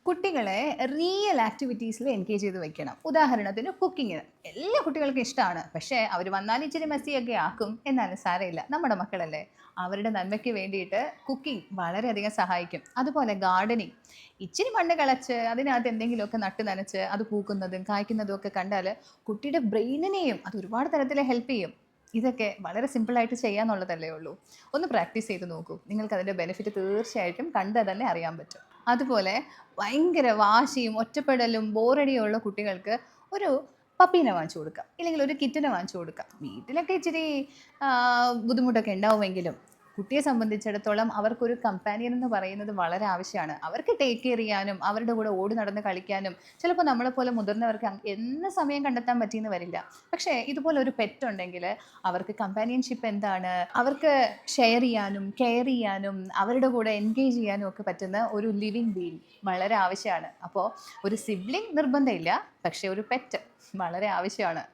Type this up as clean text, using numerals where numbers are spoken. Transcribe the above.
കുട്ടികളെ real ആക്ടിവിറ്റീസിൽ engage ചെയ്ത് വെക്കണം. ഉദാഹരണത്തിന് കുക്കിങ്ങിന്. എല്ലാ കുട്ടികൾക്കും ഇഷ്ടമാണ്. പക്ഷേ അവർ വന്നാൽ ഇച്ചിരി മെസ്സിയൊക്കെ ആക്കും. എന്നാലും സാരമില്ല. നമ്മുടെ മക്കളല്ലേ. അവരുടെ നന്മയ്ക്ക് വേണ്ടിയിട്ട് കുക്കിംഗ് വളരെയധികം സഹായിക്കും. അതുപോലെ ഗാർഡനിങ്. ഇച്ചിരി മണ്ണ് കിളച്ച് അതിനകത്ത് എന്തെങ്കിലുമൊക്കെ നട്ട് നനച്ച് അത് പൂക്കുന്നതും കായ്ക്കുന്നതും ഒക്കെ കണ്ടാൽ കുട്ടിയുടെ ബ്രെയിനിനെയും അത് ഒരുപാട് തരത്തിൽ ഹെൽപ്പ് ചെയ്യും. ഇതൊക്കെ വളരെ സിമ്പിളായിട്ട് ചെയ്യാന്നുള്ളതല്ലേ ഉള്ളൂ. ഒന്ന് പ്രാക്ടീസ് ചെയ്ത് നോക്കൂ. നിങ്ങൾക്കതിൻ്റെ ബെനിഫിറ്റ് തീർച്ചയായിട്ടും കണ്ടാൽ തന്നെ അറിയാൻ പറ്റും. അതുപോലെ ഭയങ്കര വാശിയും ഒറ്റപ്പെടലും ബോറടിയും ഉള്ള കുട്ടികൾക്ക് ഒരു പപ്പീനെ വാങ്ങിച്ചു കൊടുക്കാം. ഇല്ലെങ്കിൽ ഒരു കിറ്റനെ വാങ്ങിച്ചു കൊടുക്കാം. വീട്ടിലൊക്കെ ഇച്ചിരി ബുദ്ധിമുട്ടൊക്കെ ഉണ്ടാവുമെങ്കിലും കുട്ടിയെ സംബന്ധിച്ചിടത്തോളം അവർക്കൊരു കമ്പാനിയൻ എന്ന് പറയുന്നത് വളരെ ആവശ്യമാണ്. അവർക്ക് ടേക്ക് കെയർ ചെയ്യാനും അവരുടെ കൂടെ ഓടി നടന്ന് കളിക്കാനും ചിലപ്പോൾ നമ്മളെപ്പോലെ മുതിർന്നവർക്ക് എന്ന് സമയം കണ്ടെത്താൻ പറ്റിയെന്ന് വരില്ല. പക്ഷേ ഇതുപോലെ ഒരു പെറ്റ് ഉണ്ടെങ്കിൽ അവർക്ക് കമ്പാനിയൻഷിപ്പ് എന്താണ്, അവർക്ക് ഷെയർ ചെയ്യാനും കെയർ ചെയ്യാനും അവരുടെ കൂടെ എൻഗേജ് ചെയ്യാനും ഒക്കെ പറ്റുന്ന ഒരു ലിവിങ് ബീയിങ് വളരെ ആവശ്യമാണ്. അപ്പോൾ ഒരു സിബ്ലിംഗ് നിർബന്ധമില്ല, പക്ഷേ ഒരു പെറ്റ് വളരെ ആവശ്യമാണ്.